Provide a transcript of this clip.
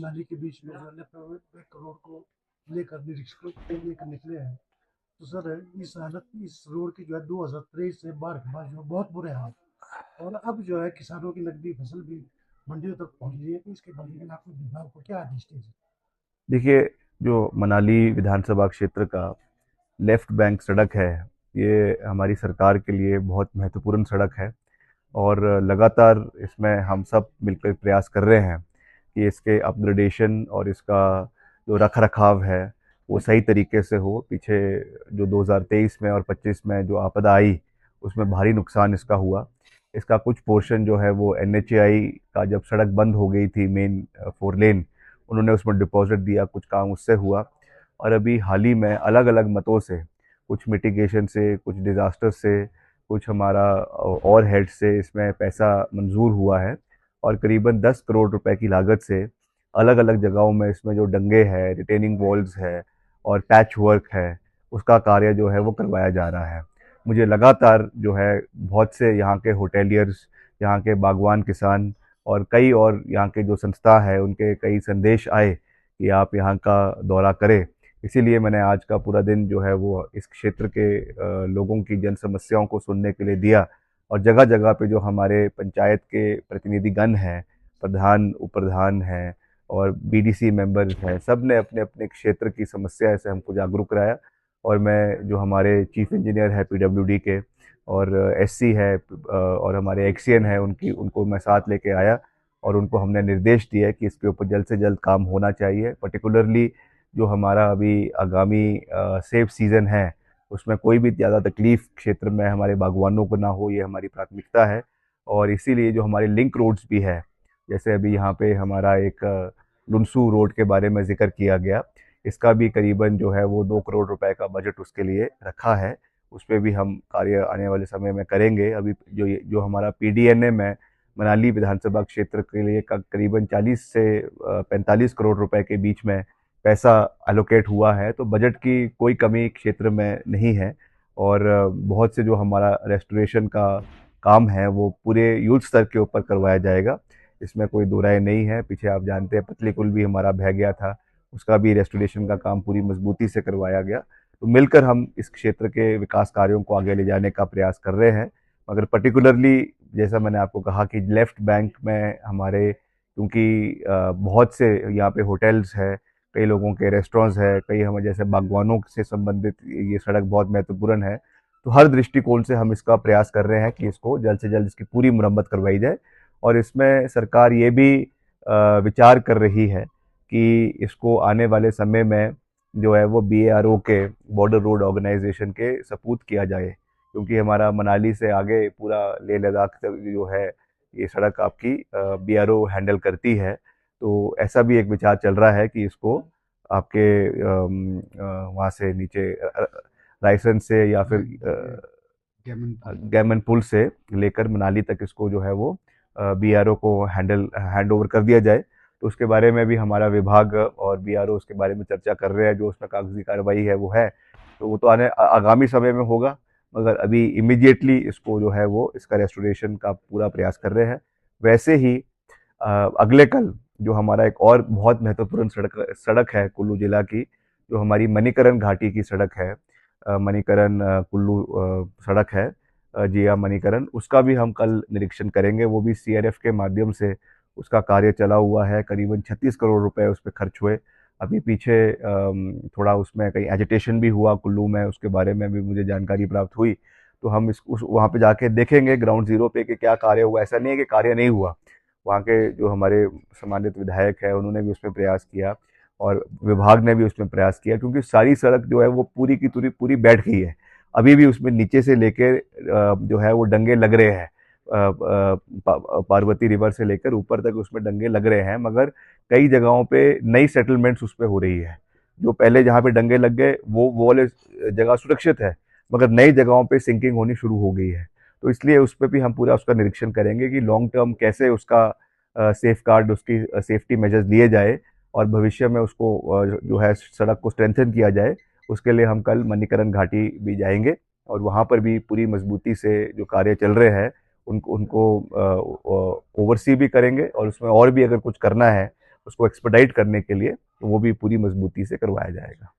मनाली के बीच में जो है लेफ्ट रोड को लेकर निरीक्षण को लेकर निकले हैं। तो सर इस रोड की जो है 2023 से बाढ़ के बाद जो बहुत बुरे हाल, और अब जो है किसानों की नकदी फसल भी मंडियों तक पहुंच रही है। तो इसके बारे में आपको विभाग को क्या आदेश दीजिए? देखिए, जो मनाली विधानसभा क्षेत्र का लेफ्ट बैंक सड़क है, ये हमारी सरकार के लिए बहुत महत्वपूर्ण सड़क है। और लगातार इसमें हम सब मिलकर प्रयास कर रहे हैं कि इसके अपग्रेडेशन और इसका जो रख रखाव है वो सही तरीके से हो। पीछे जो 2023 में और 25 में जो आपदा आई, उसमें भारी नुकसान इसका हुआ। इसका कुछ पोर्शन जो है वो एनएचएआई का, जब सड़क बंद हो गई थी मेन 4 लेन, उन्होंने उसमें डिपॉजिट दिया, कुछ काम उससे हुआ। और अभी हाल ही में अलग अलग मतों से, कुछ मिटिगेशन से, कुछ डिज़ास्टर से, कुछ हमारा और हेड से इसमें पैसा मंजूर हुआ है। और करीबन 10 करोड़ रुपए की लागत से अलग अलग जगहों में इसमें जो डंगे हैं, रिटेनिंग वॉल्स है और पैच वर्क है, उसका कार्य जो है वो करवाया जा रहा है। मुझे लगातार जो है बहुत से यहाँ के होटेलियर्स, यहाँ के बागवान किसान और कई और यहाँ के जो संस्था है, उनके कई संदेश आए कि आप यहाँ का दौरा करें। इसीलिए मैंने आज का पूरा दिन जो है वो इस क्षेत्र के लोगों की जन समस्याओं को सुनने के लिए दिया। और जगह जगह पे जो हमारे पंचायत के प्रतिनिधिगण हैं, प्रधान, उप प्रधान हैं और बीडीसी मेंबर्स हैं, सब ने अपने अपने क्षेत्र की समस्या से हमको जागरूक कराया। और मैं जो हमारे चीफ इंजीनियर है पीडब्ल्यूडी के, और एससी है, और हमारे एक्सीएन है, उनको मैं साथ लेके आया। और उनको हमने निर्देश दिया कि इसके ऊपर जल्द से जल्द काम होना चाहिए। पर्टिकुलरली जो हमारा अभी आगामी सेब सीज़न है, उसमें कोई भी ज़्यादा तकलीफ क्षेत्र में हमारे बागवानों को ना हो, ये हमारी प्राथमिकता है। और इसीलिए जो हमारे लिंक रोड्स भी है, जैसे अभी यहाँ पे हमारा एक लुनसू रोड के बारे में जिक्र किया गया, इसका भी करीबन जो है वो 2 करोड़ रुपए का बजट उसके लिए रखा है। उस पर भी हम कार्य आने वाले समय में करेंगे। अभी जो हमारा पीडीएनए में मनाली विधानसभा क्षेत्र के लिए करीबन 40 से 45 करोड़ रुपए के बीच में पैसा एलोकेट हुआ है। तो बजट की कोई कमी क्षेत्र में नहीं है। और बहुत से जो हमारा रेस्टोरेशन का काम है वो पूरे युद्ध स्तर के ऊपर करवाया जाएगा, इसमें कोई दो राय नहीं है। पीछे आप जानते हैं पतली कुल भी हमारा बह गया था, उसका भी रेस्टोरेशन का काम पूरी मजबूती से करवाया गया। तो मिलकर हम इस क्षेत्र के विकास कार्यों को आगे ले जाने का प्रयास कर रहे हैं। मगर पर्टिकुलरली जैसा मैंने आपको कहा कि लेफ्ट बैंक में हमारे, क्योंकि बहुत से यहाँ पे होटल्स है, कई लोगों के रेस्टोरेंट्स है, कई हमें जैसे बागवानों से संबंधित ये सड़क बहुत महत्वपूर्ण है। तो हर दृष्टिकोण से हम इसका प्रयास कर रहे हैं कि इसको जल्द से जल्द इसकी पूरी मुरम्मत करवाई जाए। और इसमें सरकार ये भी विचार कर रही है कि इसको आने वाले समय में जो है वो बीएआरओ के, बॉर्डर रोड ऑर्गेनाइजेशन के सपूत किया जाए। क्योंकि हमारा मनाली से आगे पूरा लेह लद्दाख तक जो है ये सड़क आपकी बीआरओ हैंडल करती है। तो ऐसा भी एक विचार चल रहा है कि इसको आपके वहाँ से नीचे रायसन से या फिर गैमन पुल से लेकर मनाली तक इसको जो है वो बीआरओ को हैंड ओवर कर दिया जाए। तो उसके बारे में भी हमारा विभाग और बीआरओ उसके बारे में चर्चा कर रहे हैं। जो उसमें कागजी कार्रवाई है वो है, तो वो तो आगामी समय में होगा। मगर अभी इमिडिएटली इसको जो है वो इसका रेस्टोरेशन का पूरा प्रयास कर रहे हैं। वैसे ही अगले कल जो हमारा एक और बहुत महत्वपूर्ण सड़क है कुल्लू जिला की, जो हमारी मणिकरण घाटी की सड़क है, मणिकरण कुल्लू सड़क है, जिया मणिकरण, उसका भी हम कल निरीक्षण करेंगे। वो भी सीआरएफ के माध्यम से उसका कार्य चला हुआ है। करीबन 36 करोड़ रुपए उस पर खर्च हुए। अभी पीछे थोड़ा उसमें कहीं एजिटेशन भी हुआ कुल्लू में, उसके बारे में भी मुझे जानकारी प्राप्त हुई। तो हम इस उस वहाँ पे जाके देखेंगे ग्राउंड जीरो पे कि क्या कार्य हुआ। ऐसा नहीं है कि कार्य नहीं हुआ। वहाँ के जो हमारे सम्मानित विधायक है, उन्होंने भी उसमें प्रयास किया और विभाग ने भी उसमें प्रयास किया, क्योंकि सारी सड़क जो है वो पूरी की पूरी बैठ गई है। अभी भी उसमें नीचे से लेकर जो है वो डंगे लग रहे हैं, पार्वती रिवर से लेकर ऊपर तक उसमें डंगे लग रहे हैं। मगर कई जगहों पे नई सेटलमेंट्स उस पर हो रही है। जो पहले जहाँ पे डंगे लग गए वो वाले जगह सुरक्षित है, मगर नई जगहों पे सिंकिंग होनी शुरू हो गई है। तो इसलिए उस पर भी हम पूरा उसका निरीक्षण करेंगे कि लॉन्ग टर्म कैसे उसका सेफ गार्ड, उसकी सेफ्टी मेजर्स लिए जाए और भविष्य में उसको जो है सड़क को स्ट्रेंथन किया जाए। उसके लिए हम कल मणिकरण घाटी भी जाएंगे और वहाँ पर भी पूरी मजबूती से जो कार्य चल रहे हैं उनको उनको ओवरसी भी करेंगे। और उसमें और भी अगर कुछ करना है उसको एक्सपेडाइट करने के लिए वो भी पूरी मजबूती से करवाया जाएगा।